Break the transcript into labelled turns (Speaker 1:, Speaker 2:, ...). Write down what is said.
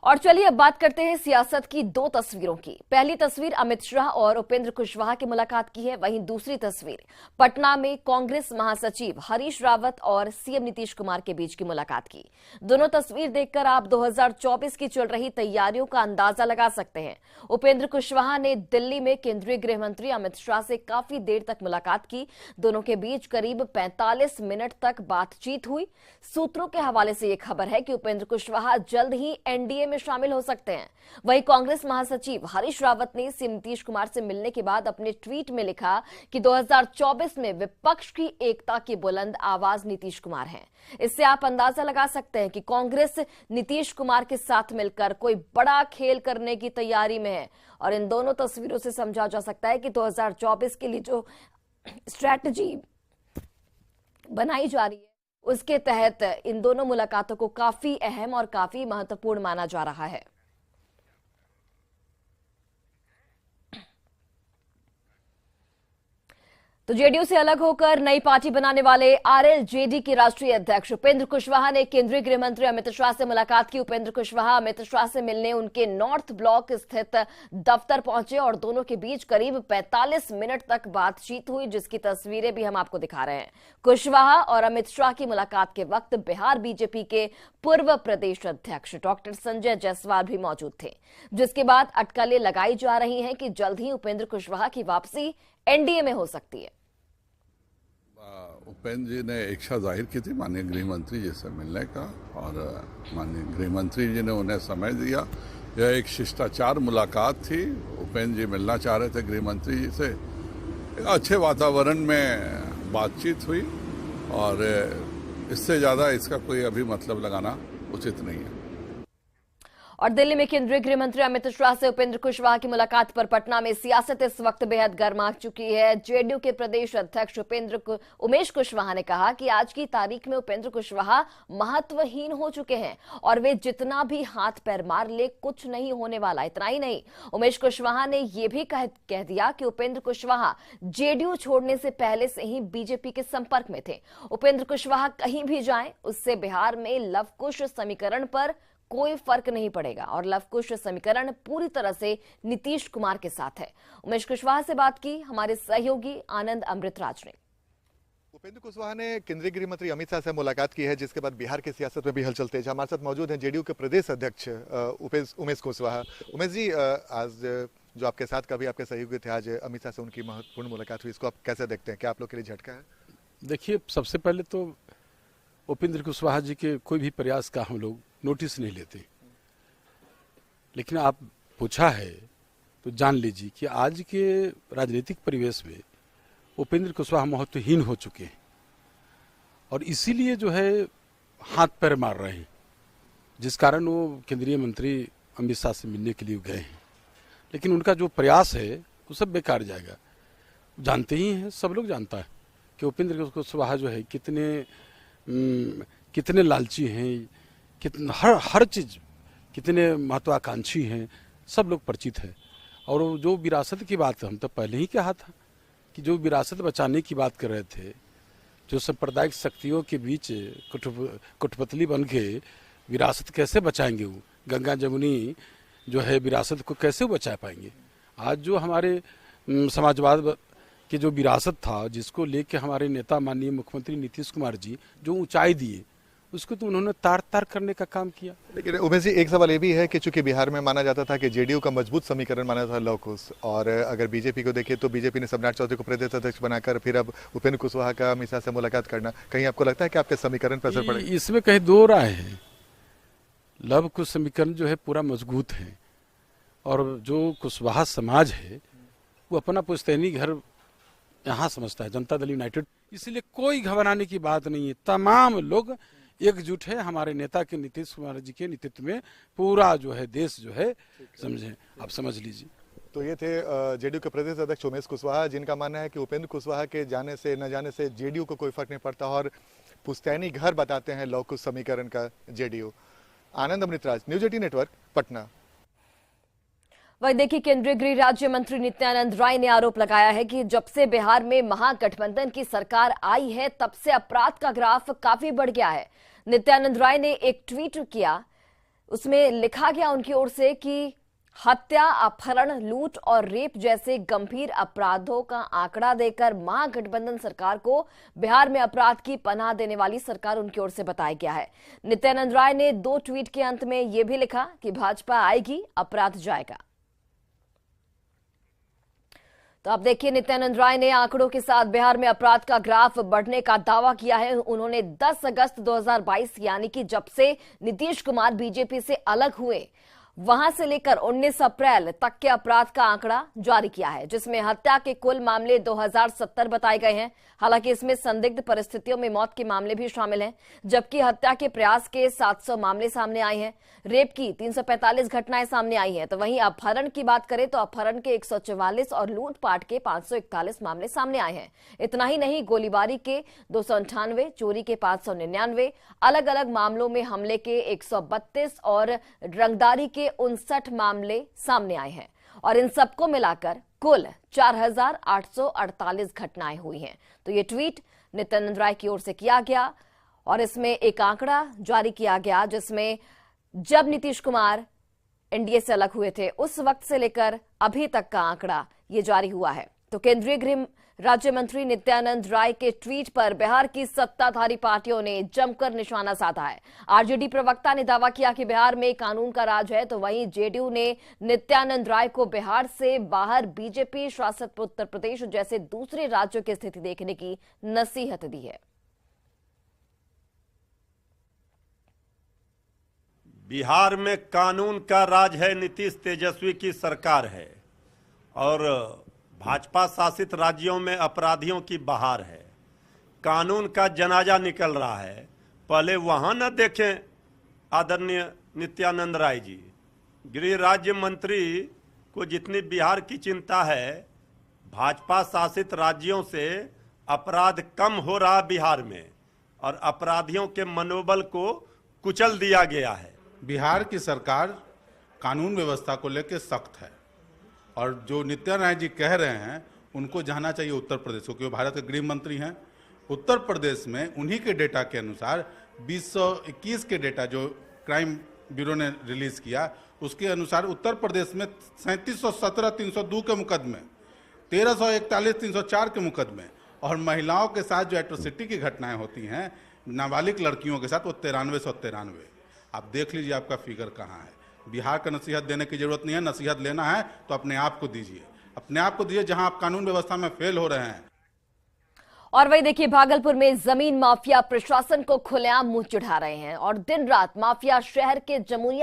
Speaker 1: और चलिए अब बात करते हैं सियासत की दो तस्वीरों की। पहली तस्वीर अमित शाह और उपेंद्र कुशवाहा की मुलाकात की है, वहीं दूसरी तस्वीर पटना में कांग्रेस महासचिव हरीश रावत और सीएम नीतीश कुमार के बीच की मुलाकात की। दोनों तस्वीर देखकर आप 2024 की चल रही तैयारियों का अंदाजा लगा सकते हैं। उपेंद्र कुशवाहा ने दिल्ली में केंद्रीय गृह मंत्री अमित शाह से काफी देर तक मुलाकात की। दोनों के बीच करीब 45 मिनट तक बातचीत हुई। सूत्रों के हवाले से यह खबर है कि उपेंद्र कुशवाहा जल्द ही एनडीए में शामिल हो सकते हैं। वहीं कांग्रेस महासचिव हरीश रावत ने सीएम नीतीश कुमार से मिलने के बाद अपने ट्वीट में लिखा कि 2024 में विपक्ष की एकता की बुलंद आवाज नीतीश कुमार हैं। इससे आप अंदाजा लगा सकते हैं कि कांग्रेस नीतीश कुमार के साथ मिलकर कोई बड़ा खेल करने की तैयारी में है। और इन दोनों तस्वीरों से समझा जा सकता है कि 2024 के लिए जो स्ट्रैटेजी बनाई जा रही है उसके तहत इन दोनों मुलाकातों को काफी अहम और काफी महत्वपूर्ण माना जा रहा है। तो जेडीयू से अलग होकर नई पार्टी बनाने वाले आरएलजेडी के राष्ट्रीय अध्यक्ष उपेंद्र कुशवाहा ने केंद्रीय गृह मंत्री अमित शाह से मुलाकात की। उपेंद्र कुशवाहा अमित शाह से मिलने उनके नॉर्थ ब्लॉक स्थित दफ्तर पहुंचे और दोनों के बीच करीब 45 मिनट तक बातचीत हुई, जिसकी तस्वीरें भी हम आपको दिखा रहे हैं। कुशवाहा और अमित शाह की मुलाकात के वक्त बिहार बीजेपी के पूर्व प्रदेश अध्यक्ष डॉक्टर संजय जायसवाल भी मौजूद थे, जिसके बाद अटकलें लगाई जा रही हैं कि जल्द ही उपेंद्र कुशवाहा की वापसी एनडीए में हो सकती है।
Speaker 2: उपेंद्र जी ने इच्छा जाहिर की थी माननीय गृह मंत्री जी से मिलने का और माननीय गृह मंत्री जी ने उन्हें समय दिया। यह एक शिष्टाचार मुलाकात थी। उपेंद्र जी मिलना चाह रहे थे गृह मंत्री जी से। एक अच्छे वातावरण में बातचीत हुई और इससे ज़्यादा इसका कोई अभी मतलब लगाना उचित नहीं है।
Speaker 1: और दिल्ली में केंद्रीय गृह मंत्री अमित शाह से उपेंद्र कुशवाहा की मुलाकात पर पटना में सियासत इस वक्त बेहद गर्मा चुकी है। जेडीयू के प्रदेश अध्यक्ष उमेश कुशवाहा ने कहा कि आज की तारीख में उपेंद्र कुशवाहा महत्वहीन हो चुके हैं और वे जितना भी हाथ पैर मार ले कुछ नहीं होने वाला। इतना ही नहीं, उमेश कुशवाहा ने यह भी कह दिया कि उपेंद्र कुशवाहा जेडीयू छोड़ने से पहले से ही बीजेपी के संपर्क में थे। उपेंद्र कुशवाहा कहीं भी जाएं, उससे बिहार में लव कुश समीकरण पर कोई फर्क नहीं पड़ेगा और लव कुश समीकरण पूरी तरह से नीतीश कुमार के साथ है। उमेश कुशवाहा से बात की हमारे सहयोगी आनंद अमृतराज ने।
Speaker 3: उपेंद्र कुशवाहा ने केंद्रीय गृह मंत्री अमित शाह से मुलाकात की है, जिसके बाद बिहार की सियासत में भी हलचल तेज है। हमारे साथ मौजूद हैं जेडीयू के प्रदेश अध्यक्ष उमेश कुशवाहा। उमेश जी, आज जो आपके साथ कभी आपके सहयोगी थे, आज अमित शाह से उनकी महत्वपूर्ण मुलाकात हुई, इसको आप कैसे देखते हैं? क्या आप लोग के लिए झटका है?
Speaker 4: देखिए, सबसे पहले तो उपेंद्र कुशवाहा जी के कोई भी प्रयास का हम लोग नोटिस नहीं लेते, लेकिन आप पूछा है तो जान लीजिए कि आज के राजनीतिक परिवेश में उपेंद्र कुशवाहा महत्वहीन हो चुके हैं और इसीलिए जो है हाथ पैर मार रहे हैं, जिस कारण वो केंद्रीय मंत्री अमित शाह से मिलने के लिए गए हैं। लेकिन उनका जो प्रयास है वो सब बेकार जाएगा। जानते ही हैं, सब लोग जानता है कि उपेंद्र कुशवाहा जो है कितने लालची हैं, कितना हर चीज कितने महत्वाकांक्षी हैं, सब लोग परिचित है। और जो विरासत की बात हम तो पहले ही कहा था कि जो विरासत बचाने की बात कर रहे थे, जो सांप्रदायिक शक्तियों के बीच कुटपुतली बन के विरासत कैसे बचाएंगे, वो गंगा जमुनी जो है विरासत को कैसे बचा पाएंगे। आज जो हमारे समाजवाद की जो विरासत था, जिसको लेके हमारे नेता माननीय मुख्यमंत्री नीतीश कुमार जी जो ऊंचाई दिए, उसको तो उन्होंने तार तार करने का काम किया।
Speaker 3: लेकिन उमेश जी, एक सवाल ये भी है कि चूंकि बिहार में माना जाता था कि जेडीयू का मजबूत समीकरण माना था लव कुश, और अगर बीजेपी को देखें तो बीजेपी ने सम्राट चौधरी को प्रदेश अध्यक्ष बनाकर फिर अब उपेंद्र कुशवाहा का अमित शाह से मुलाकात करना, कहीं आपको लगता है कि आपके समीकरण पर असर पड़ेगा?
Speaker 4: इसमें कहीं दो राय है। लव कुश समीकरण जो है पूरा मजबूत है और जो कुशवाहा समाज है वो अपना पुश्तैनी घर यहाँ समझता है, जनता दल यूनाइटेड। इसलिए कोई घबराने की बात नहीं है। तमाम लोग एकजुट है हमारे नेता के नीतीश कुमार जी के नेतृत्व में। पूरा जो है देश जो है, समझे, आप समझ लीजिए।
Speaker 3: तो ये थे जेडीयू के प्रदेश अध्यक्ष उमेश कुशवाहा, जिनका मानना है कि उपेंद्र कुशवाहा के जाने से न जाने से जेडीयू को कोई फर्क नहीं पड़ता और पुश्तैनी घर बताते हैं लव कुश समीकरण का जेडीयू। आनंद अमृतराज, न्यूज 18 नेटवर्क, पटना।
Speaker 1: वहीं देखिए, केंद्रीय गृह राज्य मंत्री नित्यानंद राय ने आरोप लगाया है कि जब से बिहार में महागठबंधन की सरकार आई है तब से अपराध का ग्राफ काफी बढ़ गया है। नित्यानंद राय ने एक ट्वीट किया उसमें लिखा गया उनकी ओर से कि हत्या, अपहरण, लूट और रेप जैसे गंभीर अपराधों का आंकड़ा देकर महागठबंधन सरकार को बिहार में अपराध की पनाह देने वाली सरकार उनकी ओर से बताया गया है। नित्यानंद राय ने 2 ट्वीट के अंत में यह भी लिखा कि भाजपा आएगी, अपराध जाएगा। तो अब देखिए, नित्यानंद राय ने आंकड़ों के साथ बिहार में अपराध का ग्राफ बढ़ने का दावा किया है। उन्होंने 10 अगस्त 2022 यानी कि जब से नीतीश कुमार बीजेपी से अलग हुए वहां से लेकर 19 अप्रैल तक के अपराध का आंकड़ा जारी किया है, जिसमें हत्या के कुल मामले 2070 बताए गए हैं। हालांकि इसमें संदिग्ध परिस्थितियों में मौत के मामले भी शामिल हैं, जबकि हत्या के प्रयास के 700 मामले सामने आए हैं। रेप की 345 घटनाएं सामने आई हैं। तो वहीं अपहरण की बात करें तो अपहरण के 144 और लूटपाट के 541 मामले सामने आए हैं। इतना ही नहीं, गोलीबारी के 298, चोरी के 599, अलग अलग मामलों में हमले के 132 और रंगदारी के 59 मामले सामने आए हैं। और इन सबको मिलाकर कुल 4848 घटनाएं हुई हैं। तो ये ट्वीट नित्यानंद राय की ओर से किया गया और इसमें एक आंकड़ा जारी किया गया, जिसमें जब नीतीश कुमार एनडीए से अलग हुए थे उस वक्त से लेकर अभी तक का आंकड़ा ये जारी हुआ है। तो केंद्रीय गृह राज्य मंत्री नित्यानंद राय के ट्वीट पर बिहार की सत्ताधारी पार्टियों ने जमकर निशाना साधा है। आरजेडी प्रवक्ता ने दावा किया कि बिहार में कानून का राज है, तो वहीं जेडीयू ने नित्यानंद राय को बिहार से बाहर बीजेपी शासित उत्तर प्रदेश जैसे दूसरे राज्यों की स्थिति देखने की नसीहत दी है।
Speaker 5: बिहार में कानून का राज है, नीतीश तेजस्वी की सरकार है और भाजपा शासित राज्यों में अपराधियों की बहार है। कानून का जनाजा निकल रहा है। पहले वहां न देखें आदरणीय नित्यानंद राय जी। गृह राज्य मंत्री को जितनी बिहार की चिंता है, भाजपा शासित राज्यों से अपराध कम हो रहा बिहार में और अपराधियों के मनोबल को कुचल दिया गया है।
Speaker 6: बिहार की सरकार कानून व्यवस्था को लेकर सख्त है और जो नित्यानंद राय जी कह रहे हैं उनको जाना चाहिए उत्तर प्रदेश को, क्योंकि भारत के गृह मंत्री हैं। उत्तर प्रदेश में उन्हीं के डेटा के अनुसार 2021 के डेटा जो क्राइम ब्यूरो ने रिलीज किया उसके अनुसार उत्तर प्रदेश में 3717 302 के मुकदमे, 1341 304 के मुकदमे और महिलाओं के साथ जो एट्रोसिटी की घटनाएं होती हैं नाबालिग लड़कियों के साथ वो 9393। आप देख लीजिए आपका फिगर कहाँ है। बिहार का नसीहत देने की जरूरत नहीं है। नसीहत लेना है तो अपने आप को दीजिए, अपने आप को दीजिए जहां आप कानून व्यवस्था में फेल हो रहे हैं।
Speaker 1: और वही देखिए, भागलपुर में जमीन माफिया प्रशासन को खुलेआम मुंह चिढ़ा रहे हैं और दिन रात माफिया शहर के जमुनिया